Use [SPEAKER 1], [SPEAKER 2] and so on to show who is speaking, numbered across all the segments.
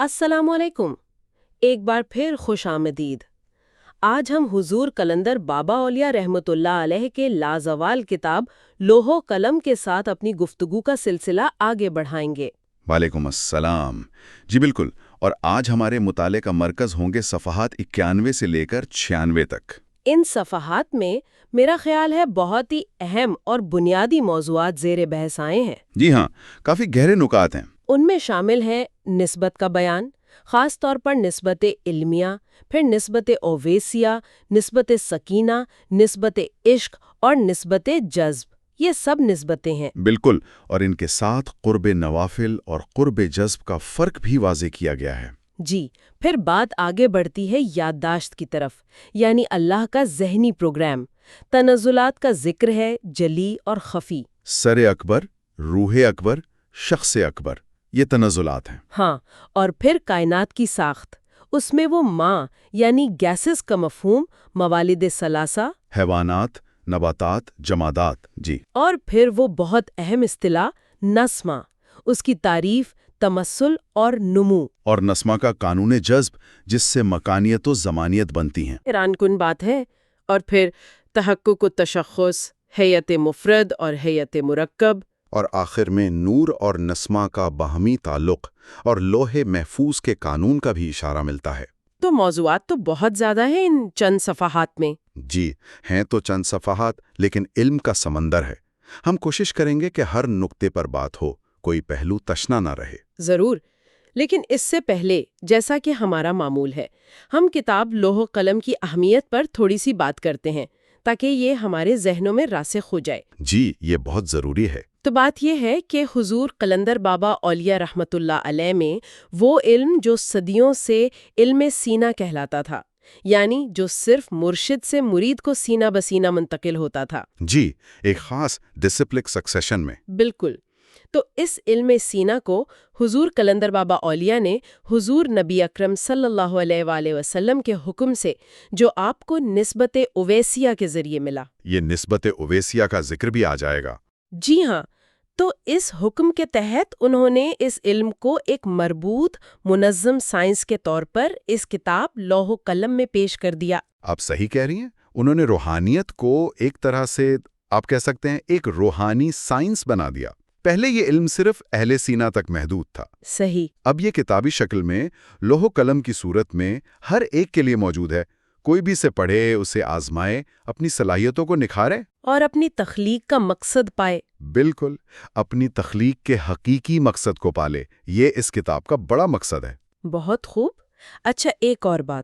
[SPEAKER 1] السلام علیکم، ایک بار پھر خوش آمدید۔ آج ہم حضور قلندر بابا اولیاء رحمۃ اللہ علیہ کے لازوال کتاب لوح و قلم کے ساتھ اپنی گفتگو کا سلسلہ آگے بڑھائیں گے۔
[SPEAKER 2] وعلیکم السلام۔ جی بالکل، اور آج ہمارے مطالعے کا مرکز ہوں گے صفحات 91 سے لے کر 96 تک۔
[SPEAKER 1] ان صفحات میں میرا خیال ہے بہت ہی اہم اور بنیادی موضوعات زیر بحث آئے ہیں۔
[SPEAKER 2] جی ہاں، کافی گہرے نکات ہیں۔
[SPEAKER 1] ان میں شامل ہیں نسبت کا بیان، خاص طور پر نسبت علمیہ، پھر نسبت اویسیہ، نسبت سکینہ، نسبت عشق اور نسبت جذب۔ یہ سب نسبتیں ہیں۔
[SPEAKER 2] بالکل، اور ان کے ساتھ قرب نوافل اور قرب جذب کا فرق بھی واضح کیا گیا ہے۔
[SPEAKER 1] جی، پھر بات آگے بڑھتی ہے یادداشت کی طرف، یعنی اللہ کا ذہنی پروگرام۔ تنزلات کا ذکر ہے، جلی اور خفی۔
[SPEAKER 2] سر اکبر، روح اکبر، شخص اکبر، یہ تنزلات ہیں۔
[SPEAKER 1] ہاں، اور پھر کائنات کی ساخت، اس میں وہ ماں یعنی گیسز کا مفہوم، موالد ثلاثہ،
[SPEAKER 2] حیوانات، نباتات، جمادات۔ جی،
[SPEAKER 1] اور پھر وہ بہت اہم اصطلاح نسمہ، اس کی تعریف، تمثل اور نمو۔
[SPEAKER 2] اور نسمہ کا قانون جذب، جس سے مکانیت و زمانیت بنتی ہیں۔
[SPEAKER 1] حیران کن بات ہے۔ اور پھر تحقق و تشخص، ہیئت مفرد اور ہیئت مرکب۔
[SPEAKER 2] اور آخر میں نور اور نسمہ کا باہمی تعلق اور لوح محفوظ کے قانون کا بھی اشارہ ملتا ہے۔
[SPEAKER 1] تو موضوعات تو بہت زیادہ ہیں ان چند صفحات میں۔
[SPEAKER 2] جی، ہیں تو چند صفحات، لیکن علم کا سمندر ہے۔ ہم کوشش کریں گے کہ ہر نقطے پر بات ہو، کوئی پہلو تشنا نہ رہے۔
[SPEAKER 1] ضرور، لیکن اس سے پہلے، جیسا کہ ہمارا معمول ہے، ہم کتاب لوح و قلم کی اہمیت پر تھوڑی سی بات کرتے ہیں تاکہ یہ ہمارے ذہنوں میں راسخ ہو جائے۔
[SPEAKER 2] جی، یہ بہت ضروری ہے۔
[SPEAKER 1] تو بات یہ ہے کہ حضور قلندر بابا اولیاء رحمۃ اللہ علیہ میں وہ علم جو صدیوں سے علم سینہ کہلاتا تھا، یعنی جو صرف مرشد سے مرید کو سینہ بسینہ منتقل ہوتا تھا۔
[SPEAKER 2] جی، ایک خاص ڈسپلک سکسیشن میں۔
[SPEAKER 1] بالکل۔ تو اس علم سینہ کو حضور قلندر بابا اولیاء نے حضور نبی اکرم صلی اللہ علیہ وآلہ وسلم کے حکم سے، جو آپ کو نسبت اویسیہ کے ذریعے ملا۔
[SPEAKER 2] یہ نسبت اویسیہ کا ذکر بھی آ جائے گا۔
[SPEAKER 1] جی ہاں، تو اس حکم کے تحت انہوں نے اس علم کو ایک مربوط منظم سائنس کے طور پر اس کتاب لوح و قلم میں پیش کر دیا۔
[SPEAKER 2] آپ صحیح کہہ رہی ہیں، انہوں نے روحانیت کو ایک طرح سے آپ کہہ سکتے ہیں ایک روحانی سائنس بنا دیا۔ پہلے یہ علم صرف اہل سینہ تک محدود تھا۔
[SPEAKER 1] صحیح۔
[SPEAKER 2] اب یہ کتابی شکل میں لوح و قلم کی صورت میں ہر ایک کے لیے موجود ہے۔ کوئی بھی اسے پڑھے، اسے آزمائے، اپنی صلاحیتوں کو نکھارے
[SPEAKER 1] اور اپنی تخلیق کا مقصد پائے۔
[SPEAKER 2] بالکل، اپنی تخلیق کے حقیقی مقصد کو پالے۔ یہ اس کتاب کا بڑا مقصد ہے۔
[SPEAKER 1] بہت خوب۔ اچھا، ایک اور بات،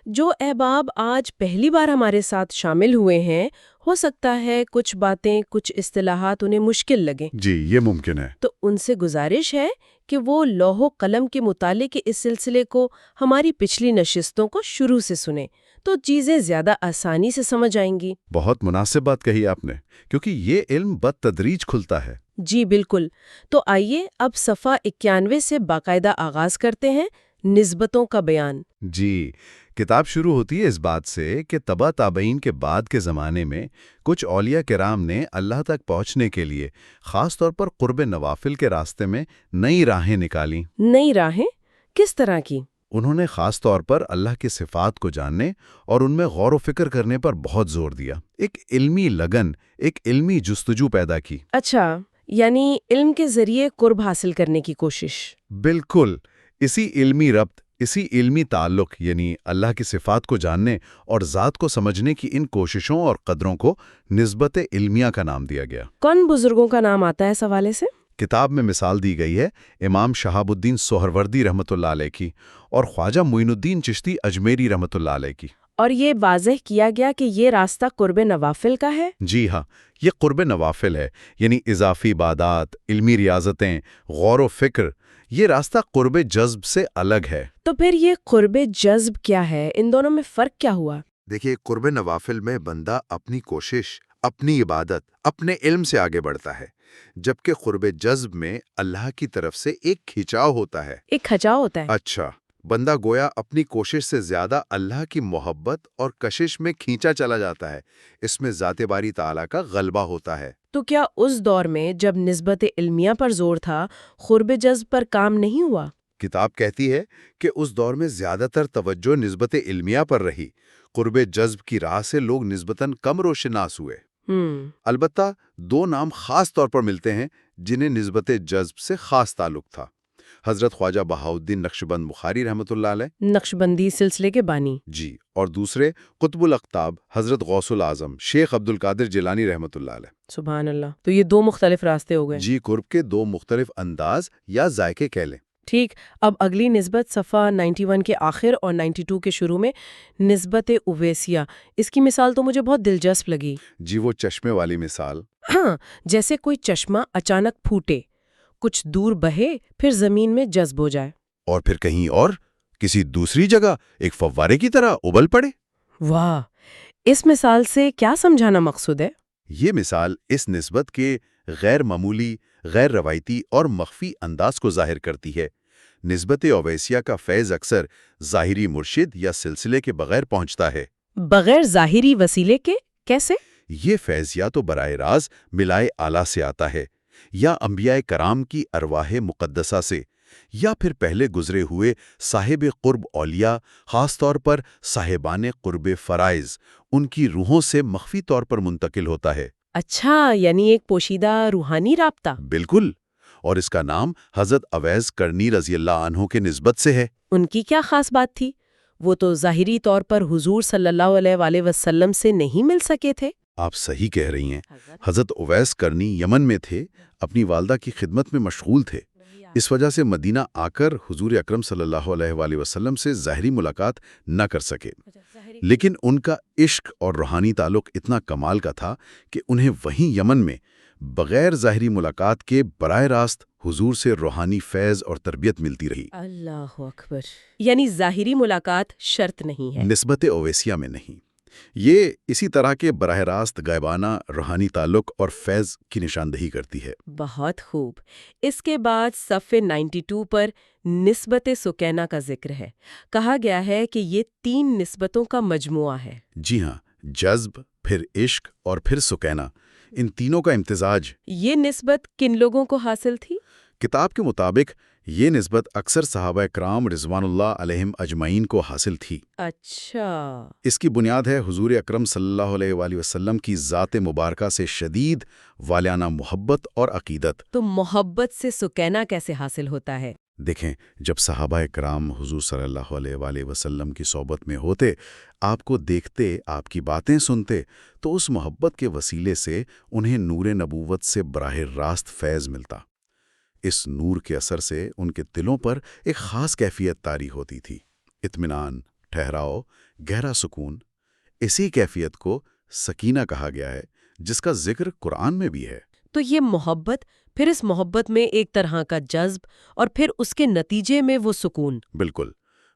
[SPEAKER 1] جو احباب آج پہلی بار ہمارے ساتھ شامل ہوئے ہیں، ہو سکتا ہے کچھ باتیں، کچھ اصطلاحات انہیں مشکل لگیں۔
[SPEAKER 2] جی، یہ ممکن ہے۔
[SPEAKER 1] تو ان سے گزارش ہے کہ وہ لوح و قلم کے مطالعے کے اس سلسلے کو ہماری پچھلی نشستوں کو شروع سے سنیں، تو چیزیں زیادہ آسانی سے سمجھ آئیں گی۔
[SPEAKER 2] بہت مناسب بات کہی آپ نے، کیونکہ یہ علم بتدریج کھلتا ہے۔
[SPEAKER 1] جی بالکل۔ تو آئیے اب صفحہ 91 سے باقاعدہ آغاز کرتے ہیں، نسبتوں کا بیان۔
[SPEAKER 2] جی، کتاب شروع ہوتی ہے اس بات سے کہ تبا تابعین کے بعد کے زمانے میں کچھ اولیاء کرام نے اللہ تک پہنچنے کے لیے خاص طور پر قرب نوافل کے راستے میں نئی راہیں نکالیں۔
[SPEAKER 1] نئی راہیں کس طرح کی؟
[SPEAKER 2] انہوں نے خاص طور پر اللہ کی صفات کو جاننے اور ان میں غور و فکر کرنے پر بہت زور دیا۔ ایک علمی لگن، ایک علمی جستجو پیدا کی۔
[SPEAKER 1] اچھا، یعنی علم کے ذریعے قرب حاصل کرنے کی کوشش۔
[SPEAKER 2] بالکل، اسی علمی ربط، اسی علمی تعلق، یعنی اللہ کی صفات کو جاننے اور ذات کو سمجھنے کی ان کوششوں اور قدروں کو نسبت علمیہ کا نام دیا گیا۔
[SPEAKER 1] کون بزرگوں کا نام آتا ہے اس حوالے سے؟
[SPEAKER 2] کتاب میں مثال دی گئی ہے امام شہاب الدین سہروردی رحمۃ اللہ علیہ کی اور خواجہ معین الدین چشتی اجمیری رحمۃ اللہ علیہ کی۔
[SPEAKER 1] اور یہ واضح کیا گیا کہ یہ راستہ قرب نوافل کا ہے؟
[SPEAKER 2] جی ہاں، یہ قرب نوافل ہے، یعنی اضافی عبادات، علمی ریاضتیں، غور و فکر۔ یہ راستہ قرب جذب سے الگ ہے۔
[SPEAKER 1] تو پھر یہ قرب جذب کیا ہے؟ ان دونوں میں فرق کیا ہوا؟
[SPEAKER 2] دیکھیے، قرب نوافل میں بندہ اپنی کوشش، اپنی عبادت، اپنے علم سے آگے بڑھتا ہے، جبکہ قرب جذب میں اللہ کی طرف سے ایک کھینچاؤ ہوتا ہے۔
[SPEAKER 1] ایک کھچاؤ ہوتا ہے؟
[SPEAKER 2] اچھا، بندہ گویا اپنی کوشش سے زیادہ اللہ کی محبت اور کشش میں کھینچا چلا جاتا ہے۔ اس میں ذات باری تعالیٰ کا غلبہ ہوتا ہے۔
[SPEAKER 1] تو کیا اس دور میں جب نسبت علمیہ پر زور تھا، قرب جذب پر کام نہیں ہوا؟
[SPEAKER 2] کتاب کہتی ہے کہ اس دور میں زیادہ تر توجہ نسبت علمیہ پر رہی، قرب جذب کی راہ سے لوگ نسبتاً کم روشناس ہوئے۔ البتہ دو نام خاص طور پر ملتے ہیں جنہیں نسبت جذب سے خاص تعلق تھا۔ حضرت خواجہ بہاؤالدین نقشبند بخاری رحمۃ اللہ علیہ،
[SPEAKER 1] نقشبندی سلسلے کے بانی۔
[SPEAKER 2] جی، اور دوسرے قطب الاقطاب حضرت غوث العظم شیخ عبد القادر جیلانی رحمۃ اللہ علیہ۔
[SPEAKER 1] سبحان اللہ، تو یہ دو مختلف راستے ہو گئے۔
[SPEAKER 2] جی، قرب کے دو مختلف انداز یا ذائقے کہہ لیں۔
[SPEAKER 1] ٹھیک، اب اگلی نسبت صفحہ 91 کے آخر اور 92 کے شروع میں، نسبت اویسیہ۔ اس کی مثال تو مجھے بہت دلچسپ لگی۔
[SPEAKER 2] جی، وہ چشمے والی مثال۔
[SPEAKER 1] ہاں، جیسے کوئی چشمہ اچانک پھوٹے، کچھ دور بہے، پھر زمین میں جذب ہو جائے،
[SPEAKER 2] اور پھر کہیں اور کسی دوسری جگہ ایک فوارے کی طرح ابل پڑے۔
[SPEAKER 1] واہ، اس مثال سے کیا سمجھانا مقصود ہے؟
[SPEAKER 2] یہ مثال اس نسبت کے غیر معمولی، غیر روایتی اور مخفی انداز کو ظاہر کرتی ہے۔ نسبت اویسیہ کا فیض اکثر ظاہری مرشد یا سلسلے کے بغیر پہنچتا ہے۔
[SPEAKER 1] بغیر ظاہری وسیلے کے؟ کیسے؟
[SPEAKER 2] یہ فیض یا تو براہ راست ملائے اعلیٰ سے آتا ہے، یا انبیاء کرام کی ارواح مقدسہ سے، یا پھر پہلے گزرے ہوئے صاحب قرب اولیاء، خاص طور پر صاحبان قرب فرائض، ان کی روحوں سے مخفی طور پر منتقل ہوتا ہے۔
[SPEAKER 1] اچھا، یعنی ایک پوشیدہ روحانی رابطہ۔
[SPEAKER 2] بالکل، اور اس کا نام حضرت اویس کرنی رضی اللہ عنہ کے نسبت سے ہے۔
[SPEAKER 1] ان کی کیا خاص بات تھی؟ وہ تو ظاہری طور پر حضور صلی اللہ علیہ وآلہ وسلم سے نہیں مل سکے تھے۔
[SPEAKER 2] آپ صحیح کہہ رہی ہیں۔ حضرت اویس کرنی یمن میں تھے، اپنی والدہ کی خدمت میں مشغول تھے۔ اس وجہ سے مدینہ آ کر حضور اکرم صلی اللہ علیہ وآلہ وسلم سے ظاہری ملاقات نہ کر سکے، لیکن ان کا عشق اور روحانی تعلق اتنا کمال کا تھا کہ انہیں وہیں یمن میں بغیر ظاہری ملاقات کے براہ راست حضور سے روحانی فیض اور تربیت ملتی رہی۔
[SPEAKER 1] اللہ اکبر، یعنی ظاہری ملاقات شرط نہیں ہے۔
[SPEAKER 2] نسبت اویسیہ میں نہیں، یہ اسی طرح کے براہ راست غائبانہ روحانی تعلق اور فیض کی نشاندہی کرتی ہے۔
[SPEAKER 1] بہت خوب۔ اس کے بعد صفحے 92 پر نسبت سکینہ کا ذکر ہے۔ کہا گیا ہے کہ یہ 3 نسبتوں کا مجموعہ ہے۔
[SPEAKER 2] جی ہاں، جذب، پھر عشق اور پھر سکینہ، ان تینوں کا امتزاج۔
[SPEAKER 1] یہ نسبت کن لوگوں کو حاصل تھی؟
[SPEAKER 2] کتاب کے مطابق یہ نسبت اکثر صحابہ کرام رضوان اللہ علیہم اجمعین کو حاصل تھی۔
[SPEAKER 1] اچھا۔
[SPEAKER 2] اس کی بنیاد ہے حضور اکرم صلی اللہ علیہ وآلہ وسلم کی ذات مبارکہ سے شدید والانہ محبت اور عقیدت۔
[SPEAKER 1] تو محبت سے سکینہ کیسے حاصل ہوتا ہے؟
[SPEAKER 2] دیکھیں، جب صحابہ کرام حضور صلی اللہ علیہ وآلہ وسلم کی صحبت میں ہوتے، آپ کو دیکھتے، آپ کی باتیں سنتے، تو اس محبت کے وسیلے سے انہیں نور نبوت سے براہ راست فیض ملتا۔ اس نور کے اثر سے ان کے دلوں پر ایک خاص کیفیت طاری ہوتی تھی، اطمینان، ٹھہراؤ، گہرا سکون۔ اسی کیفیت کو سکینہ کہا گیا ہے، جس کا ذکر قرآن میں بھی ہے۔
[SPEAKER 1] تو یہ محبت، پھر اس محبت میں ایک طرح کا جذب، اور پھر اس کے نتیجے میں وہ سکون۔
[SPEAKER 2] بالکل،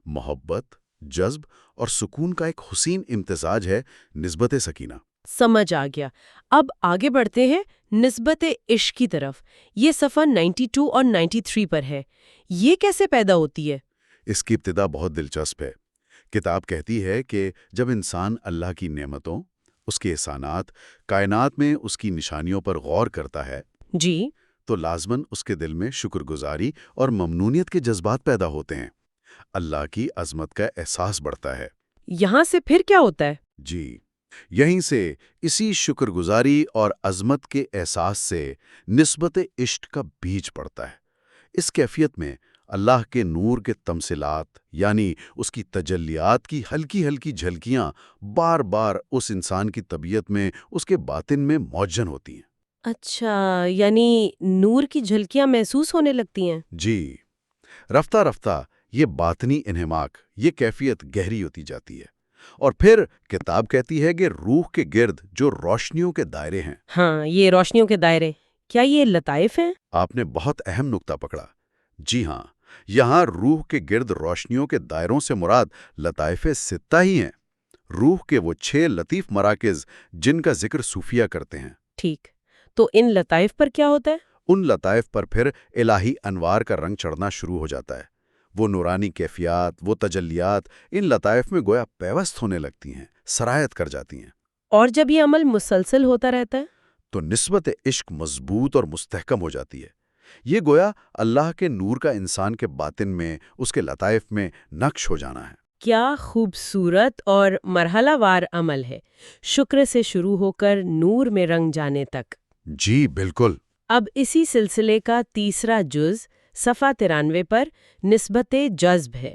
[SPEAKER 2] محبت، جذب اور سکون کا ایک حسین امتزاج ہے نسبت سکینہ۔
[SPEAKER 1] سمجھ آ گیا۔ اب آگے بڑھتے ہیں نسبت عشق کی طرف۔ یہ صفحہ 92 اور 93 پر ہے۔ یہ کیسے پیدا ہوتی ہے؟
[SPEAKER 2] اس کی ابتدا بہت دلچسپ ہے۔ کتاب کہتی ہے کہ جب انسان اللہ کی نعمتوں، اس کے احسانات، کائنات میں اس کی نشانیوں پر غور کرتا ہے،
[SPEAKER 1] جی،
[SPEAKER 2] تو لازماً اس کے دل میں شکر گزاری اور ممنونیت کے جذبات پیدا ہوتے ہیں۔ اللہ کی عظمت کا احساس بڑھتا ہے۔
[SPEAKER 1] یہاں سے پھر کیا ہوتا ہے؟
[SPEAKER 2] جی، یہیں سے اسی شکر گزاری اور عظمت کے احساس سے نسبت عشق کا بیج پڑتا ہے۔ اس کیفیت میں اللہ کے نور کے تمثلات، یعنی اس کی تجلیات کی ہلکی ہلکی جھلکیاں بار بار اس انسان کی طبیعت میں، اس کے باطن میں موجن ہوتی ہیں۔
[SPEAKER 1] اچھا، یعنی نور کی جھلکیاں محسوس ہونے لگتی ہیں۔
[SPEAKER 2] جی، رفتہ رفتہ یہ باطنی انہماک، یہ کیفیت گہری ہوتی جاتی ہے، اور پھر کتاب کہتی ہے کہ روح کے گرد جو روشنیوں کے دائرے ہیں۔
[SPEAKER 1] ہاں، یہ روشنیوں کے دائرے، کیا یہ لطائف ہیں؟
[SPEAKER 2] آپ نے بہت اہم نقطہ پکڑا۔ جی ہاں، یہاں روح کے گرد روشنیوں کے دائروں سے مراد لطائف ستہ ہی ہیں، روح کے وہ 6 لطیف مراکز جن کا ذکر صوفیہ کرتے ہیں۔
[SPEAKER 1] ٹھیک، تو ان لطائف پر کیا ہوتا ہے؟
[SPEAKER 2] ان لطائف پر پھر الہی انوار کا رنگ چڑھنا شروع ہو جاتا ہے۔ وہ نورانی کیفیات، وہ تجلیات ان لطائف میں گویا پیوست ہونے لگتی ہیں، سرایت کر جاتی ہیں۔
[SPEAKER 1] اور جب یہ عمل مسلسل ہوتا رہتا ہے؟
[SPEAKER 2] تو نسبت عشق مضبوط اور مستحکم ہو جاتی ہے۔ یہ گویا اللہ کے نور کا انسان کے باطن میں، اس کے لطائف میں نقش ہو جانا ہے۔
[SPEAKER 1] کیا خوبصورت اور مرحلہ وار عمل ہے، شکر سے شروع ہو کر نور میں رنگ جانے تک۔
[SPEAKER 2] جی بالکل۔
[SPEAKER 1] اب اسی سلسلے کا تیسرا جز صفحہ 93 پر نسبت جذب ہے۔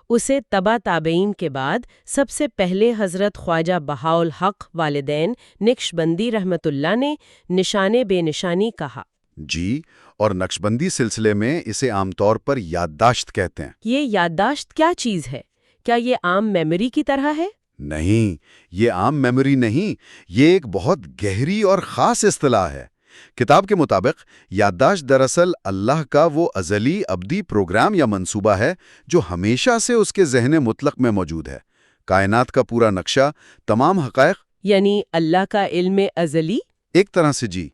[SPEAKER 1] اسے تبع تابعین کے بعد سب سے پہلے حضرت خواجہ بہاءالحق والدین نقشبندی رحمت اللہ نے نشان بے نشانی کہا۔
[SPEAKER 2] جی، اور نقشبندی سلسلے میں اسے عام طور پر یادداشت کہتے ہیں۔
[SPEAKER 1] یہ یادداشت کیا چیز ہے؟ کیا یہ عام میموری کی طرح ہے؟
[SPEAKER 2] نہیں، یہ عام میموری نہیں، یہ ایک بہت گہری اور خاص اصطلاح ہے۔ کتاب کے مطابق یادداشت دراصل اللہ کا وہ ازلی ابدی پروگرام یا منصوبہ ہے جو ہمیشہ سے اس کے ذہن مطلق میں موجود ہے۔ کائنات کا پورا نقشہ، تمام حقائق،
[SPEAKER 1] یعنی اللہ کا علم ازلی؟
[SPEAKER 2] ایک طرح سے جی،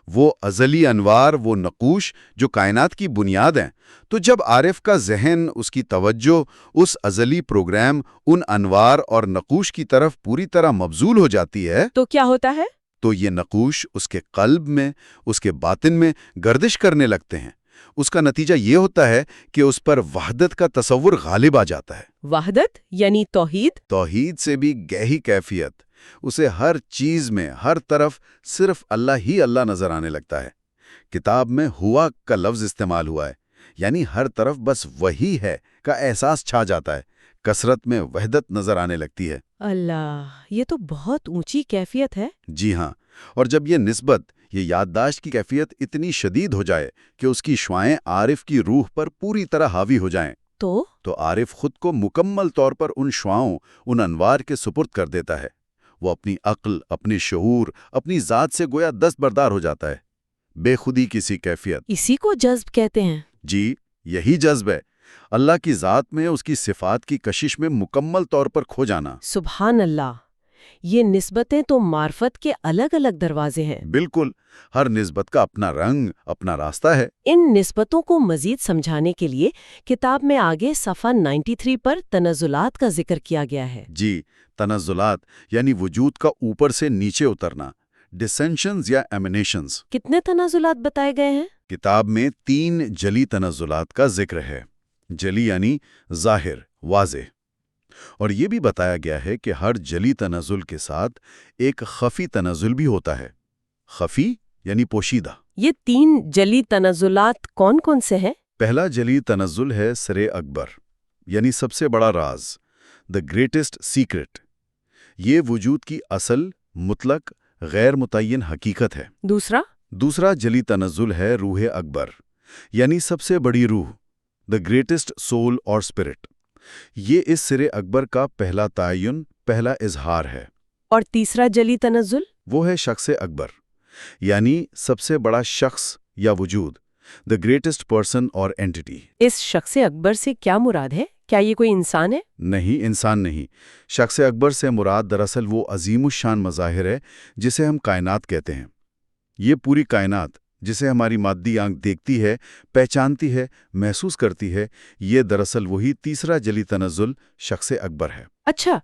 [SPEAKER 2] وہ ازلی انوار، وہ نقوش جو کائنات کی بنیاد ہیں۔ تو جب عارف کا ذہن، اس کی توجہ اس ازلی پروگرام، ان انوار اور نقوش کی طرف پوری طرح مبذول ہو جاتی ہے
[SPEAKER 1] تو کیا ہوتا ہے؟
[SPEAKER 2] تو یہ نقوش اس کے قلب میں، اس کے باطن میں گردش کرنے لگتے ہیں۔ اس کا نتیجہ یہ ہوتا ہے کہ اس پر وحدت کا تصور غالب آ جاتا ہے۔
[SPEAKER 1] وحدت یعنی توحید؟
[SPEAKER 2] توحید سے بھی گہری کیفیت۔ اسے ہر چیز میں، ہر طرف صرف اللہ ہی اللہ نظر آنے لگتا ہے۔ کتاب میں ہوا کا لفظ استعمال ہوا ہے، یعنی ہر طرف بس وہی ہے کا احساس چھا جاتا ہے۔ کثرت میں وحدت نظر آنے لگتی ہے۔
[SPEAKER 1] اللہ، یہ تو بہت اونچی کیفیت ہے۔
[SPEAKER 2] جی ہاں، اور جب یہ نسبت، یہ یادداشت کی کیفیت اتنی شدید ہو جائے کہ اس کی شعائیں عارف کی روح پر پوری طرح حاوی ہو جائیں تو عارف خود کو مکمل طور پر ان شعاؤں، ان انوار کے سپرد کر دیتا ہے۔ وہ اپنی عقل، اپنی شعور، اپنی ذات سے گویا دستبردار ہو جاتا ہے۔ بے خودی کی سی کیفیت۔
[SPEAKER 1] اسی کو جذب کہتے ہیں۔
[SPEAKER 2] جی، یہی جذب ہے، اللہ کی ذات میں، اس کی صفات کی کشش میں مکمل طور پر کھو جانا۔
[SPEAKER 1] سبحان اللہ، یہ نسبتیں تو معرفت کے الگ الگ دروازے ہیں۔
[SPEAKER 2] بالکل، ہر نسبت کا اپنا رنگ، اپنا راستہ ہے۔
[SPEAKER 1] ان نسبتوں کو مزید سمجھانے کے لیے کتاب میں آگے صفحہ 93 پر تنزلات کا ذکر کیا گیا ہے۔
[SPEAKER 2] جی، تنزلات یعنی وجود کا اوپر سے نیچے اترنا، ڈسینشنز یا ایمینیشنز۔
[SPEAKER 1] کتنے تنزلات بتائے گئے ہیں؟
[SPEAKER 2] کتاب میں 3 جلی تنزلات کا ذکر ہے۔ جلی یعنی ظاہر، واضح، اور یہ بھی بتایا گیا ہے کہ ہر جلی تنزل کے ساتھ ایک خفی تنزل بھی ہوتا ہے۔ خفی یعنی پوشیدہ۔
[SPEAKER 1] یہ 3 جلی تنزلات کون کون سے ہیں؟
[SPEAKER 2] پہلا جلی تنزل ہے سر اکبر، یعنی سب سے بڑا راز، دا گریٹسٹ سیکرٹ۔ یہ وجود کی اصل، مطلق، غیر متعین حقیقت ہے۔ دوسرا جلی تنزل ہے روح اکبر، یعنی سب سے بڑی روح، دا گریٹسٹ سول اور اسپرٹ۔ یہ اس سر اکبر کا پہلا تعین، پہلا اظہار ہے۔
[SPEAKER 1] اور تیسرا جلی تنزل؟
[SPEAKER 2] وہ ہے شخص اکبر، یعنی سب سے بڑا شخص یا وجود، دا گریٹسٹ پرسن اور اینٹی۔
[SPEAKER 1] اس شخص اکبر سے کیا مراد ہے؟ کیا یہ کوئی انسان ہے؟
[SPEAKER 2] نہیں، انسان نہیں۔ شخص اکبر سے مراد دراصل وہ عظیم الشان مظاہر ہے جسے ہم کائنات کہتے ہیں۔ یہ پوری کائنات جسے ہماری مادی آنکھ دیکھتی ہے، پہچانتی ہے، محسوس کرتی ہے، یہ دراصل وہی تیسرا جلی تنزل شخص اکبر ہے۔
[SPEAKER 1] اچھا،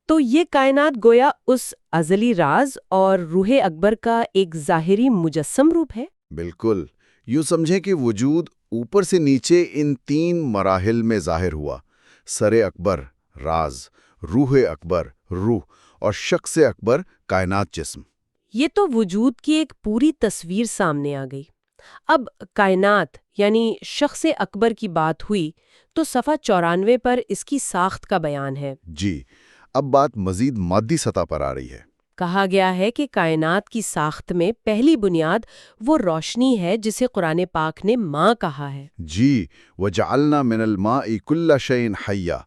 [SPEAKER 1] تو یہ کائنات گویا اس ازلی راز اور روح اکبر کا ایک ظاہری مجسم روپ ہے؟
[SPEAKER 2] بالکل، یوں سمجھیں کہ وجود اوپر سے نیچے ان 3 مراحل میں ظاہر ہوا: سر اکبر راز، روح اکبر روح، اور شخص اکبر کائنات جسم۔
[SPEAKER 1] یہ تو وجود کی ایک پوری تصویر سامنے آ گئی۔ اب کائنات یعنی شخص اکبر کی بات ہوئی تو صفحہ 94 پر اس کی ساخت کا بیان ہے۔
[SPEAKER 2] جی، اب بات مزید مادی سطح پر آ رہی ہے۔
[SPEAKER 1] کہا گیا ہے کہ کائنات کی ساخت میں پہلی بنیاد وہ روشنی ہے جسے قرآن پاک نے ماں کہا ہے۔
[SPEAKER 2] جی، وَجَعَلْنَا مِنَ الْمَاءِ كُلَّ شَيْءٍ حَيٍّ،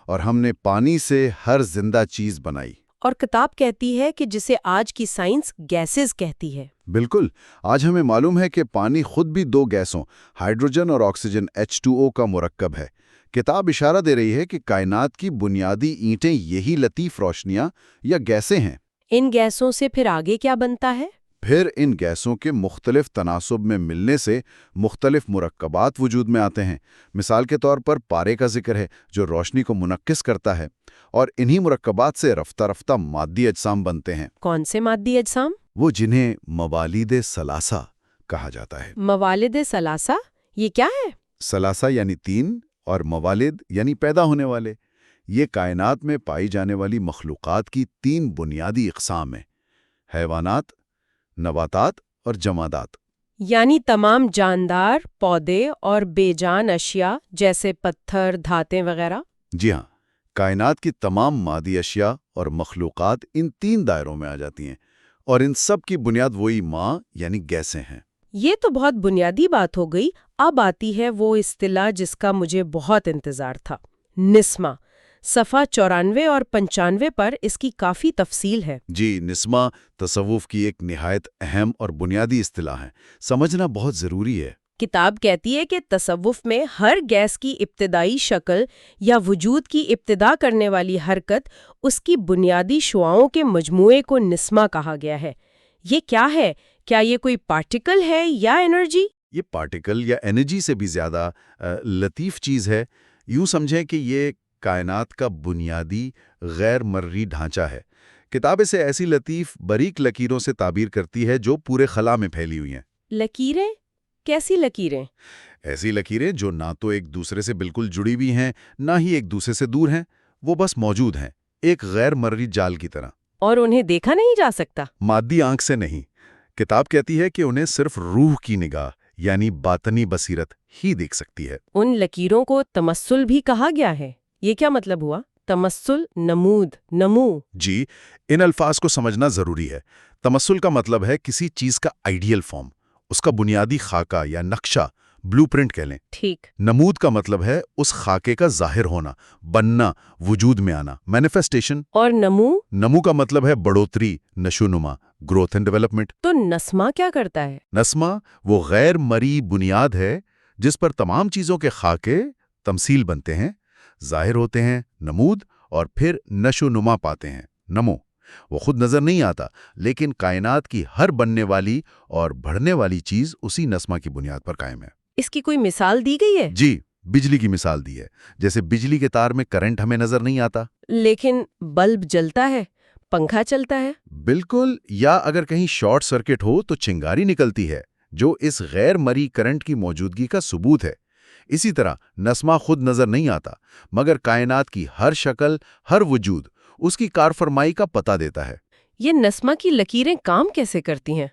[SPEAKER 2] اور ہم نے پانی سے ہر زندہ چیز بنائی۔
[SPEAKER 1] اور کتاب کہتی ہے کہ جسے آج کی سائنس گیسز کہتی ہے۔
[SPEAKER 2] بالکل، آج ہمیں معلوم ہے کہ پانی خود بھی 2 گیسوں، ہائیڈروجن اور آکسیجن H2O کا مرکب ہے۔ کتاب اشارہ دے رہی ہے کہ کائنات کی بنیادی اینٹیں یہی لطیف روشنیاں یا گیسیں ہیں۔
[SPEAKER 1] ان گیسوں سے پھر آگے کیا بنتا ہے؟
[SPEAKER 2] پھر ان گیسوں کے مختلف تناسب میں ملنے سے مختلف مرکبات وجود میں آتے ہیں۔ مثال کے طور پر پارے کا ذکر ہے جو روشنی کو منعکس کرتا ہے، اور انہی مرکبات سے رفتہ رفتہ مادی اجسام بنتے ہیں۔
[SPEAKER 1] کون سے مادی اجسام؟
[SPEAKER 2] وہ جنہیں موالید ثلاثہ، کہا جاتا ہے۔
[SPEAKER 1] موالد ثلاثہ یہ کیا ہے؟
[SPEAKER 2] ثلاثہ یعنی 3 اور موالد یعنی پیدا ہونے والے۔ یہ کائنات میں پائی جانے والی مخلوقات کی 3 بنیادی اقسام ہیں: حیوانات، نباتات اور جمادات۔
[SPEAKER 1] یعنی تمام جاندار پودے اور بے جان اشیاء جیسے پتھر، دھاتیں وغیرہ؟
[SPEAKER 2] جی ہاں، کائنات کی تمام مادی اشیاء اور مخلوقات ان 3 دائروں میں آ جاتی ہیں، اور ان سب کی بنیاد وہی ماں یعنی گیسیں ہیں۔
[SPEAKER 1] یہ تو بہت بنیادی بات ہو گئی۔ اب آتی ہے وہ اصطلاح جس کا مجھے بہت انتظار تھا، نسمہ۔ صفحہ 94 اور 95 پر اس کی کافی تفصیل ہے۔
[SPEAKER 2] جی، نسمہ تصوف کی ایک نہایت اہم اور بنیادی اصطلاح ہے، سمجھنا بہت ضروری ہے۔
[SPEAKER 1] کتاب کہتی ہے کہ تصوف میں ہر گیس کی ابتدائی شکل یا وجود کی ابتدا کرنے والی حرکت، اس کی بنیادی شعاؤں کے مجموعے کو نسمہ کہا گیا ہے۔ یہ کیا ہے؟ کیا یہ کوئی پارٹیکل ہے یا انرجی؟
[SPEAKER 2] یہ پارٹیکل یا انرجی سے بھی زیادہ لطیف چیز ہے۔ یوں سمجھیں کہ یہ کائنات کا بنیادی غیر مرئی ڈھانچہ ہے۔ کتاب اسے ایسی لطیف باریک لکیروں سے تعبیر کرتی ہے جو پورے خلا میں پھیلی ہوئی ہیں۔
[SPEAKER 1] لکیریں؟ کیسی لکیریں؟
[SPEAKER 2] ایسی لکیریں جو نہ تو ایک دوسرے سے بالکل جڑی ہوئی ہیں، نہ ہی ایک دوسرے سے دور ہیں، وہ بس موجود ہیں، ایک غیر مرئی جال کی طرح۔
[SPEAKER 1] اور انہیں دیکھا نہیں جا سکتا؟
[SPEAKER 2] مادی آنکھ سے نہیں۔ کتاب کہتی ہے کہ انہیں صرف روح کی نگاہ یعنی باطنی بصیرت ہی دیکھ سکتی ہے۔
[SPEAKER 1] ان لکیروں کو تمثل بھی کہا گیا ہے۔ یہ کیا مطلب ہوا؟ تمثل، نمود، نمو۔
[SPEAKER 2] جی، ان الفاظ کو سمجھنا ضروری ہے۔ تمثل کا مطلب ہے کسی چیز کا آئیڈیل فارم، اس کا بنیادی خاکہ یا نقشہ، بلو پرنٹ کہہ لیں۔
[SPEAKER 1] ٹھیک۔
[SPEAKER 2] نمود کا مطلب ہے اس خاکے کا ظاہر ہونا، بننا، وجود میں آنا، مینیفیسٹیشن۔
[SPEAKER 1] اور نمو؟
[SPEAKER 2] نمو کا مطلب ہے بڑھوتری، نشوونما، گروتھ اینڈ ڈیولپمنٹ۔
[SPEAKER 1] تو نسمہ کیا کرتا ہے؟
[SPEAKER 2] نسمہ وہ غیر مرئی بنیاد ہے جس پر تمام چیزوں کے خاکے تمثیل بنتے ہیں، ظاہر ہوتے ہیں، نمود، اور پھر نشو نما پاتے ہیں، نمو۔ وہ خود نظر نہیں آتا، لیکن کائنات کی ہر بننے والی اور بڑھنے والی چیز اسی نسمہ کی بنیاد پر قائم ہے۔
[SPEAKER 1] اس کی کوئی مثال دی گئی ہے؟
[SPEAKER 2] جی، بجلی کی مثال دی ہے۔ جیسے بجلی کے تار میں کرنٹ ہمیں نظر نہیں آتا،
[SPEAKER 1] لیکن بلب جلتا ہے، پنکھا چلتا ہے۔
[SPEAKER 2] بالکل، یا اگر کہیں شارٹ سرکٹ ہو تو چنگاری نکلتی ہے، جو اس غیر مرئی کرنٹ کی موجودگی کا ثبوت ہے۔ اسی طرح نسمہ خود نظر نہیں آتا، مگر کائنات کی ہر شکل، ہر وجود اس کی کارفرمائی کا پتہ دیتا ہے۔
[SPEAKER 1] یہ نسمہ کی لکیریں کام کیسے کرتی ہیں؟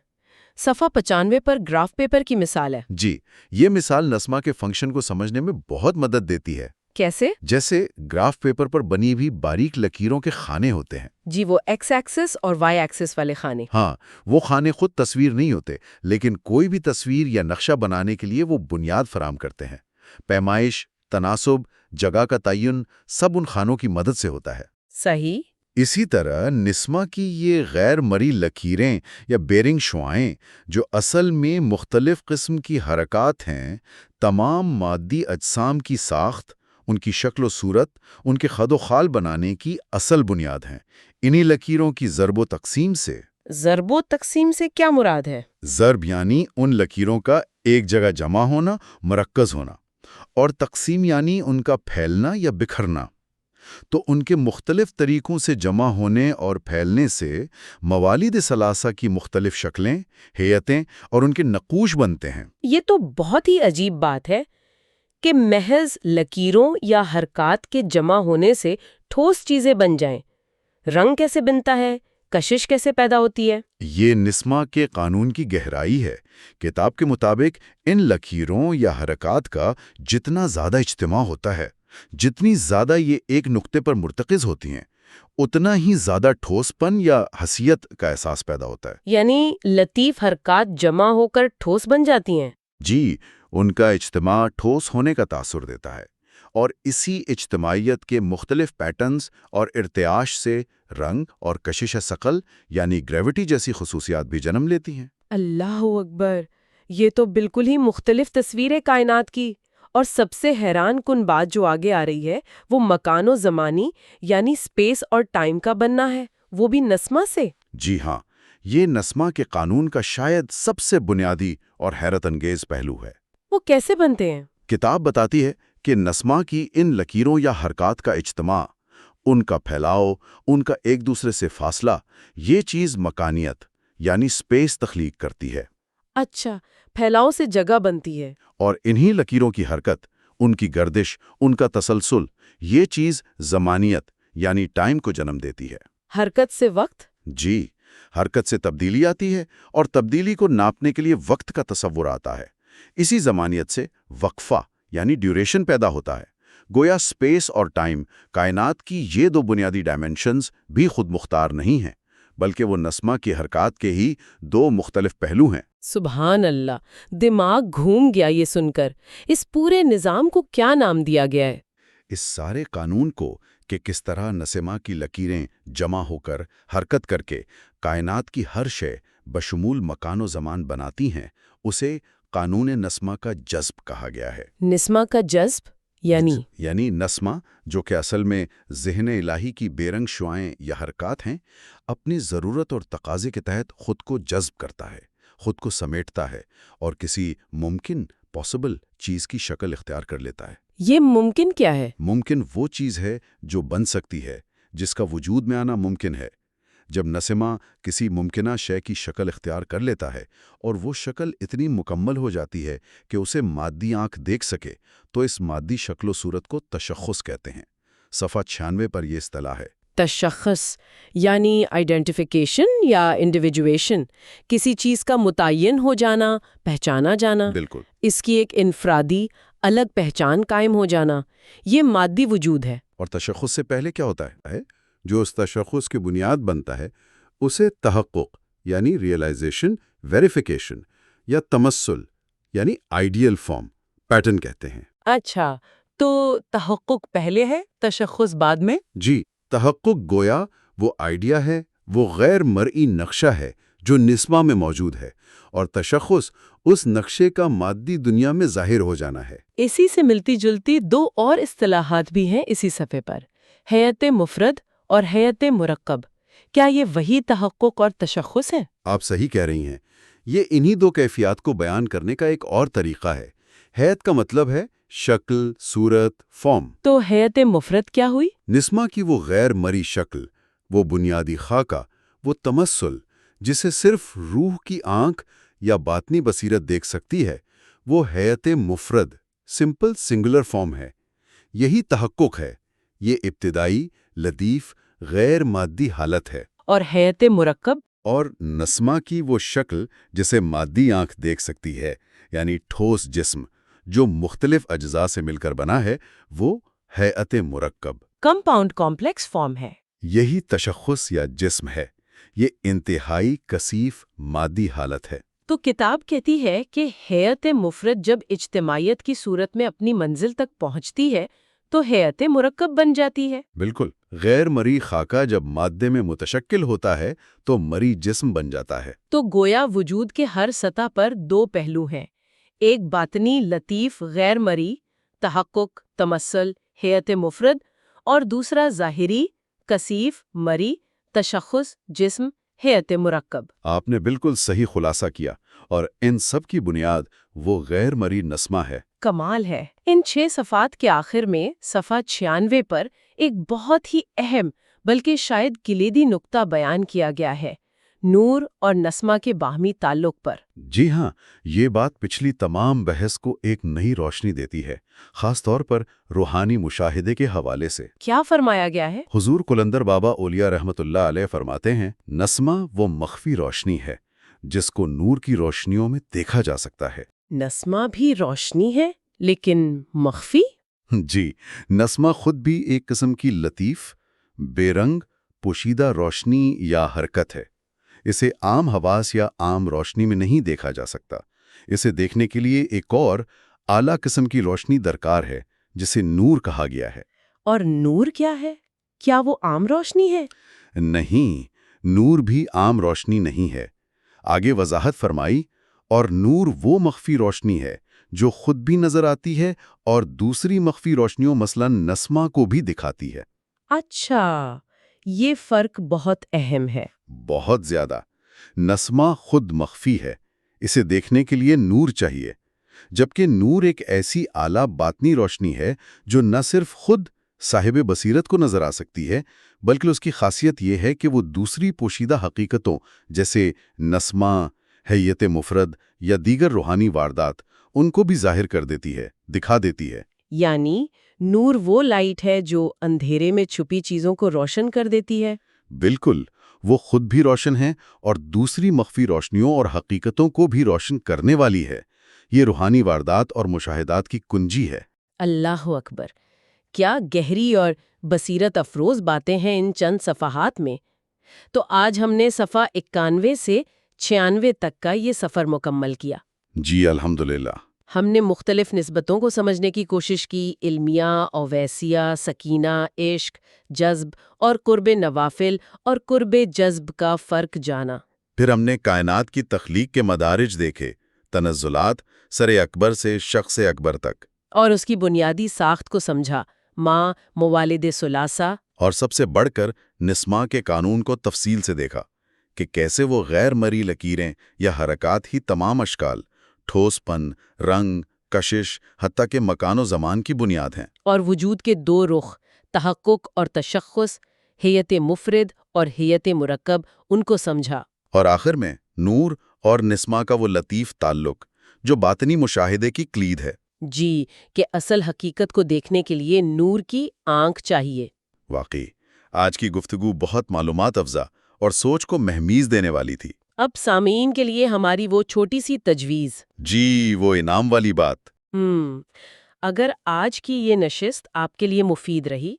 [SPEAKER 1] صفحہ 95 پر گراف پیپر کی مثال ہے۔
[SPEAKER 2] جی، یہ مثال نسمہ کے فنکشن کو سمجھنے میں بہت مدد دیتی ہے۔
[SPEAKER 1] کیسے؟
[SPEAKER 2] جیسے گراف پیپر پر بنی ہوئی باریک لکیروں کے خانے ہوتے ہیں۔
[SPEAKER 1] جی، وہ ایکس ایکسس اور وائی ایکسس والے خانے۔
[SPEAKER 2] ہاں، وہ خانے خود تصویر نہیں ہوتے، لیکن کوئی بھی تصویر یا نقشہ بنانے کے لیے وہ بنیاد فراہم کرتے ہیں۔ پیمائش، تناسب، جگہ کا تعین، سب ان خانوں کی مدد سے ہوتا ہے۔
[SPEAKER 1] صحیح۔
[SPEAKER 2] اسی طرح نسمہ کی یہ غیر مرئی لکیریں یا بیرنگ شعائیں، جو اصل میں مختلف قسم کی حرکات ہیں، تمام مادی اجسام کی ساخت، ان کی شکل و صورت، ان کے خد و خال بنانے کی اصل بنیاد ہیں۔ انہی لکیروں کی ضرب و تقسیم سے۔
[SPEAKER 1] ضرب و تقسیم سے کیا مراد ہے؟
[SPEAKER 2] ضرب یعنی ان لکیروں کا ایک جگہ جمع ہونا، مرکز ہونا، اور تقسیم یعنی ان کا پھیلنا یا بکھرنا۔ تو ان کے مختلف طریقوں سے جمع ہونے اور پھیلنے سے موالد ثلاثہ کی مختلف شکلیں، ہیئتیں اور ان کے نقوش بنتے ہیں۔
[SPEAKER 1] یہ تو بہت ہی عجیب بات ہے کہ محض لکیروں یا حرکات کے جمع ہونے سے ٹھوس چیزیں بن جائیں۔ رنگ کیسے بنتا ہے؟ کشش کیسے پیدا ہوتی ہے؟
[SPEAKER 2] یہ نسمہ کے قانون کی گہرائی ہے۔ کتاب کے مطابق ان لکیروں یا حرکات کا جتنا زیادہ اجتماع ہوتا ہے، جتنی زیادہ یہ ایک نقطے پر مرتکز ہوتی ہیں، اتنا ہی زیادہ ٹھوس پن یا حسیت کا احساس پیدا ہوتا ہے۔
[SPEAKER 1] یعنی لطیف حرکات جمع ہو کر ٹھوس بن جاتی ہیں؟
[SPEAKER 2] جی، ان کا اجتماع ٹھوس ہونے کا تاثر دیتا ہے، اور اسی اجتماعیت کے مختلف پیٹرنز اور ارتعاش سے رنگ اور کشش ثقل یعنی گریوٹی جیسی خصوصیات بھی جنم لیتی ہیں۔
[SPEAKER 1] اللہ اکبر! یہ تو بالکل ہی مختلف تصویر ہے کائنات کی۔ اور سب سے حیران کن بات جو آگے آ رہی ہے وہ مکان و زمانی یعنی اسپیس اور ٹائم کا بننا ہے، وہ بھی نسمہ سے۔
[SPEAKER 2] جی ہاں، یہ نسمہ کے قانون کا شاید سب سے بنیادی اور حیرت انگیز پہلو ہے۔
[SPEAKER 1] وہ کیسے بنتے ہیں؟
[SPEAKER 2] کتاب بتاتی ہے کہ نسمہ کی ان لکیروں یا حرکات کا اجتماع، ان کا پھیلاؤ، ان کا ایک دوسرے سے فاصلہ، یہ چیز مکانیت یعنی اسپیس تخلیق کرتی ہے۔
[SPEAKER 1] اچھا، پھیلاؤ سے جگہ بنتی ہے۔
[SPEAKER 2] اور انہی لکیروں کی حرکت، ان کی گردش، ان کا تسلسل، یہ چیز زمانیت یعنی ٹائم کو جنم دیتی ہے۔
[SPEAKER 1] حرکت سے وقت؟
[SPEAKER 2] جی، حرکت سے تبدیلی آتی ہے، اور تبدیلی کو ناپنے کے لیے وقت کا تصور آتا ہے۔ اسی زمانیت سے وقفہ یعنی ڈیوریشن پیدا ہوتا ہے۔ گویا سپیس اور ٹائم، کائنات کی یہ دو بنیادی ڈائمنشنز بھی خود مختار نہیں ہیں، بلکہ وہ نسمہ کی حرکات کے ہی دو مختلف پہلو ہیں۔
[SPEAKER 1] سبحان اللہ، دماغ گھوم گیا یہ سن کر۔ اس پورے نظام کو کیا نام دیا گیا ہے؟
[SPEAKER 2] اس سارے قانون کو کہ کس طرح نسمہ کی لکیریں جمع ہو کر، حرکت کر کے کائنات کی ہر شے بشمول مکان و زمان بناتی ہیں، اسے قانون نسمہ کا جذب کہا گیا ہے۔
[SPEAKER 1] نسمہ کا جذب
[SPEAKER 2] یعنی نسمہ، جو کہ اصل میں ذہن الہی کی بے رنگ شعائیں یا حرکات ہیں، اپنی ضرورت اور تقاضے کے تحت خود کو جذب کرتا ہے، خود کو سمیٹتا ہے، اور کسی ممکن پاسبل چیز کی شکل اختیار کر لیتا ہے۔
[SPEAKER 1] یہ ممکن کیا ہے؟
[SPEAKER 2] ممکن وہ چیز ہے جو بن سکتی ہے، جس کا وجود میں آنا ممکن ہے۔ جب نسمہ کسی ممکنہ شے کی شکل اختیار کر لیتا ہے اور وہ شکل اتنی مکمل ہو جاتی ہے کہ اسے مادی آنکھ دیکھ سکے، تو اس مادی شکل و صورت کو تشخص کہتے ہیں۔ صفحہ 96 پر یہ اصطلاح ہے۔
[SPEAKER 1] تشخص یعنی آئیڈینٹیفیکیشن یا انڈیویجویشن، کسی چیز کا متعین ہو جانا، پہچانا جانا،
[SPEAKER 2] بالکل۔
[SPEAKER 1] اس کی ایک انفرادی الگ پہچان قائم ہو جانا، یہ مادی وجود ہے۔
[SPEAKER 2] اور تشخص سے پہلے کیا ہوتا ہے؟ جو اس تشخص کی بنیاد بنتا ہے، اسے تحقق یعنی ریئلائزیشن، ویریفیکیشن یا تمثل یعنی آئیڈیل فارم، پیٹرن کہتے ہیں۔
[SPEAKER 1] اچھا، تو تحقق پہلے ہے، تشخص بعد میں؟
[SPEAKER 2] جی، تحقق گویا وہ آئیڈیا ہے، وہ غیر مرئی نقشہ ہے جو نسمہ میں موجود ہے، اور تشخص اس نقشے کا مادی دنیا میں ظاہر ہو جانا ہے۔
[SPEAKER 1] اسی سے ملتی جلتی دو اور اصطلاحات بھی ہیں اسی صفحے پر، ہیئت مفرد اور ہیئت مرکب۔ کیا یہ وہی تحقق اور تشخص ہے؟
[SPEAKER 2] آپ صحیح کہہ رہی ہیں، یہ انہی دو کیفیات کو بیان کرنے کا ایک اور طریقہ ہے۔ ہیئت کا مطلب ہے شکل، صورت، فارم۔
[SPEAKER 1] تو ہیئت مفرد کیا ہوئی؟
[SPEAKER 2] نسمہ کی وہ غیر مری شکل، وہ بنیادی خاکہ، وہ تمثل جسے صرف روح کی آنکھ یا باطنی بصیرت دیکھ سکتی ہے، وہ ہیئت مفرد، سمپل سنگولر فارم ہے۔ یہی تحقق ہے، یہ ابتدائی، لطیف، غیر مادی حالت ہے۔
[SPEAKER 1] اور ہیئت مرکب؟
[SPEAKER 2] اور نسمہ کی وہ شکل جسے مادی آنکھ دیکھ سکتی ہے، یعنی ٹھوس جسم جو مختلف اجزاء سے مل کر بنا ہے، وہ ہیئت مرکب،
[SPEAKER 1] کمپاؤنڈ کمپلیکس فارم ہے۔
[SPEAKER 2] یہی تشخص یا جسم ہے۔ یہ انتہائی کثیف مادی حالت ہے۔
[SPEAKER 1] تو کتاب کہتی ہے کہ ہیئت مفرد جب اجتماعیت کی صورت میں اپنی منزل تک پہنچتی ہے تو ہیئت مرکب بن جاتی ہے۔
[SPEAKER 2] بالکل، غیر مری خاکہ جب مادے میں متشکل ہوتا ہے تو مری جسم بن جاتا ہے۔
[SPEAKER 1] تو گویا وجود کے ہر سطح پر دو پہلو ہیں، ایک باطنی لطیف غیر مری، تحقق، تمثل، ہیئت مفرد، اور دوسرا ظاہری، کثیف، مری، تشخص، جسم، ہیئت مرکب۔
[SPEAKER 2] آپ نے بالکل صحیح خلاصہ کیا، اور ان سب کی بنیاد وہ غیر مری نسمہ ہے۔
[SPEAKER 1] کمال ہے۔ ان 6 صفحات کے آخر میں صفحہ 96 پر ایک بہت ہی اہم بلکہ شاید کلیدی نقطہ بیان کیا گیا ہے، نور اور نسمہ کے باہمی تعلق پر۔
[SPEAKER 2] جی ہاں، یہ بات پچھلی تمام بحث کو ایک نئی روشنی دیتی ہے، خاص طور پر روحانی مشاہدے کے حوالے سے۔
[SPEAKER 1] کیا فرمایا گیا ہے؟
[SPEAKER 2] حضور قلندر بابا اولیاء رحمت اللہ علیہ فرماتے ہیں، نسمہ وہ مخفی روشنی ہے جس کو نور کی روشنیوں میں دیکھا جا سکتا ہے۔
[SPEAKER 1] نسمہ بھی روشنی ہے لیکن مخفی؟
[SPEAKER 2] جی، نسمہ خود بھی ایک قسم کی لطیف، بے رنگ، پوشیدہ روشنی یا حرکت ہے۔ اسے عام حواس یا عام روشنی میں نہیں دیکھا جا سکتا۔ اسے دیکھنے کے لیے ایک اور اعلیٰ قسم کی روشنی درکار ہے جسے نور کہا گیا ہے۔
[SPEAKER 1] اور نور کیا ہے؟ کیا وہ عام روشنی ہے؟
[SPEAKER 2] نہیں، نور بھی عام روشنی نہیں ہے۔ آگے وضاحت فرمائی، اور نور وہ مخفی روشنی ہے جو خود بھی نظر آتی ہے اور دوسری مخفی روشنیوں مثلا نسمہ کو بھی دکھاتی ہے۔
[SPEAKER 1] اچھا، یہ فرق بہت اہم ہے۔
[SPEAKER 2] بہت زیادہ۔ نسمہ خود مخفی ہے، اسے دیکھنے کے لیے نور چاہیے، جبکہ نور ایک ایسی اعلیٰ باطنی روشنی ہے جو نہ صرف خود صاحب بصیرت کو نظر آ سکتی ہے، بلکہ اس کی خاصیت یہ ہے کہ وہ دوسری پوشیدہ حقیقتوں جیسے نسمہ، حیت مفرد یا دیگر روحانی واردات ان کو بھی ظاہر کر دیتی ہے، دکھا دیتی ہے۔
[SPEAKER 1] یعنی نور وہ لائٹ ہے جو اندھیرے میں چھپی چیزوں کو روشن کر دیتی ہے۔
[SPEAKER 2] بالکل، وہ خود بھی روشن ہے اور دوسری مخفی روشنیوں اور حقیقتوں کو بھی روشن کرنے والی ہے۔ یہ روحانی واردات اور مشاہدات کی کنجی ہے۔
[SPEAKER 1] اللہ اکبر! کیا گہری اور بصیرت افروز باتیں ہیں ان چند صفحات میں۔ تو آج ہم نے صفحہ 91 سے 96 تک کا یہ سفر مکمل کیا۔
[SPEAKER 2] جی الحمدللہ۔
[SPEAKER 1] ہم نے مختلف نسبتوں کو سمجھنے کی کوشش کی، علمیہ، اویسیہ، سکینہ، عشق، جذب اور قرب نوافل اور قرب جذب کا فرق جانا۔
[SPEAKER 2] پھر ہم نے کائنات کی تخلیق کے مدارج دیکھے، تنزلات، سر اکبر سے شخص اکبر تک،
[SPEAKER 1] اور اس کی بنیادی ساخت کو سمجھا، ماں، موالد ثلاثہ،
[SPEAKER 2] اور سب سے بڑھ کر نسما کے قانون کو تفصیل سے دیکھا کہ کیسے وہ غیر مری لکیریں یا حرکات ہی تمام اشکال، ٹھوس پن، رنگ، کشش، حتیٰ کہ مکان و زمان کی بنیاد ہیں۔
[SPEAKER 1] اور وجود کے دو رخ، تحقق اور تشخص، ہیئت مفرد اور ہیئت مرکب، ان کو سمجھا۔
[SPEAKER 2] اور آخر میں نور اور نسما کا وہ لطیف تعلق جو باطنی مشاہدے کی کلید ہے۔
[SPEAKER 1] جی، کہ اصل حقیقت کو دیکھنے کے لیے نور کی آنکھ چاہیے۔
[SPEAKER 2] واقعی آج کی گفتگو بہت معلومات افزا اور سوچ کو مہمیز دینے والی تھی۔
[SPEAKER 1] اب سامعین کے لیے ہماری وہ چھوٹی سی تجویز۔
[SPEAKER 2] جی، وہ انعام والی بات۔
[SPEAKER 1] اگر آج کی یہ نشست آپ کے لیے مفید رہی،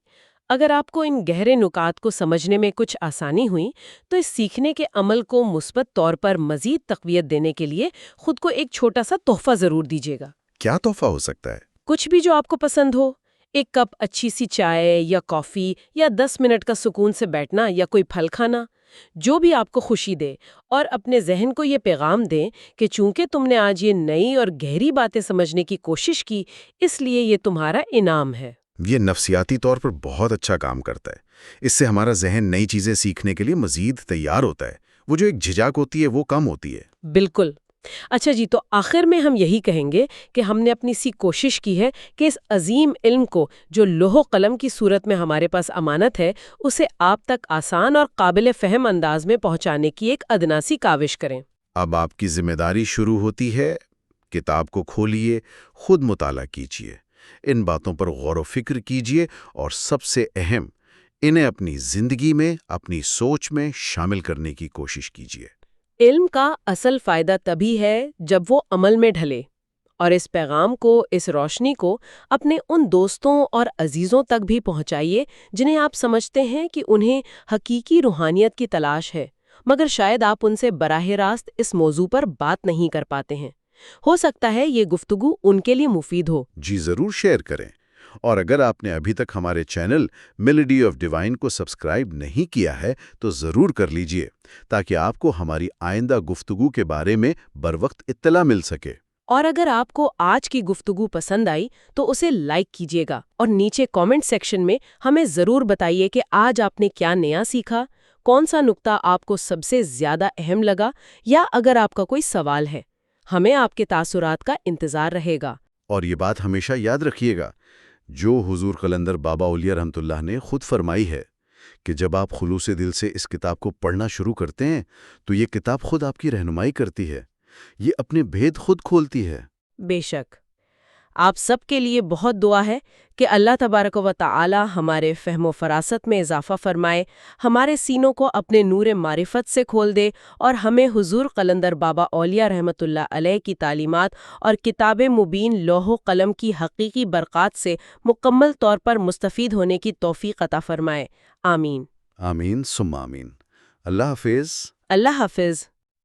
[SPEAKER 1] اگر آپ کو ان گہرے نکات کو سمجھنے میں کچھ آسانی ہوئی، تو اس سیکھنے کے عمل کو مثبت طور پر مزید تقویت دینے کے لیے خود کو ایک چھوٹا سا تحفہ ضرور دیجیے گا۔
[SPEAKER 2] کیا تحفہ ہو سکتا ہے؟
[SPEAKER 1] کچھ بھی جو آپ کو پسند ہو، ایک کپ اچھی سی چائے یا کافی یا 10 منٹ کا سکون سے بیٹھنا یا کوئی پھل کھانا، جو بھی آپ کو خوشی دے، اور اپنے ذہن کو یہ پیغام دیں کہ چونکہ تم نے آج یہ نئی اور گہری باتیں سمجھنے کی کوشش کی، اس لیے یہ تمہارا انعام ہے۔
[SPEAKER 2] یہ نفسیاتی طور پر بہت اچھا کام کرتا ہے۔ اس سے ہمارا ذہن نئی چیزیں سیکھنے کے لیے مزید تیار ہوتا ہے۔ وہ جو ایک جھجک ہوتی ہے وہ کم ہوتی ہے۔
[SPEAKER 1] بالکل۔ اچھا جی، تو آخر میں ہم یہی کہیں گے کہ ہم نے اپنی سی کوشش کی ہے کہ اس عظیم علم کو جو لوح و قلم کی صورت میں ہمارے پاس امانت ہے، اسے آپ تک آسان اور قابل فہم انداز میں پہنچانے کی ایک ادنا سی کاوش کریں۔
[SPEAKER 2] اب آپ کی ذمہ داری شروع ہوتی ہے۔ کتاب کو کھولیے، خود مطالعہ کیجیے، ان باتوں پر غور و فکر کیجیے، اور سب سے اہم، انہیں اپنی زندگی میں، اپنی سوچ میں شامل کرنے کی کوشش کیجیے۔
[SPEAKER 1] علم کا اصل فائدہ تبھی ہے جب وہ عمل میں ڈھلے، اور اس پیغام کو، اس روشنی کو اپنے ان دوستوں اور عزیزوں تک بھی پہنچائیے جنہیں آپ سمجھتے ہیں کہ انہیں حقیقی روحانیت کی تلاش ہے، مگر شاید آپ ان سے براہ راست اس موضوع پر بات نہیں کر پاتے ہیں۔ ہو سکتا ہے یہ گفتگو ان کے لیے مفید ہو۔
[SPEAKER 2] جی ضرور شیئر کریں، اور اگر آپ نے ابھی تک ہمارے چینل میلوڈی آف ڈیوائن کو سبسکرائب نہیں کیا ہے تو ضرور کر لیجئے، تاکہ آپ کو ہماری آئندہ گفتگو کے بارے میں بروقت اطلاع مل سکے۔
[SPEAKER 1] اور اگر آپ کو آج کی گفتگو پسند آئی تو اسے لائک کیجیے گا، اور نیچے کامنٹ سیکشن میں ہمیں ضرور بتائیے کہ آج آپ نے کیا نیا سیکھا، کون سا نقطہ آپ کو سب سے زیادہ اہم لگا، یا اگر آپ کا کوئی سوال ہے، ہمیں آپ کے تاثرات کا انتظار رہے گا۔
[SPEAKER 2] اور یہ بات ہمیشہ یاد رکھیے گا جو حضور قلندر بابا اولیاء رحمۃ اللہ نے خود فرمائی ہے کہ جب آپ خلوص دل سے اس کتاب کو پڑھنا شروع کرتے ہیں تو یہ کتاب خود آپ کی رہنمائی کرتی ہے، یہ اپنے بھید خود کھولتی ہے۔
[SPEAKER 1] بے شک۔ آپ سب کے لیے بہت دعا ہے کہ اللہ تبارک و تعالی ہمارے فہم و فراست میں اضافہ فرمائے، ہمارے سینوں کو اپنے نور معرفت سے کھول دے، اور ہمیں حضور قلندر بابا اولیاء رحمۃ اللہ علیہ کی تعلیمات اور کتاب مبین لوح و قلم کی حقیقی برکات سے مکمل طور پر مستفید ہونے کی توفیق عطا فرمائے۔ آمین۔
[SPEAKER 2] آمین ثم آمین۔ اللہ حافظ۔
[SPEAKER 1] اللہ حافظ۔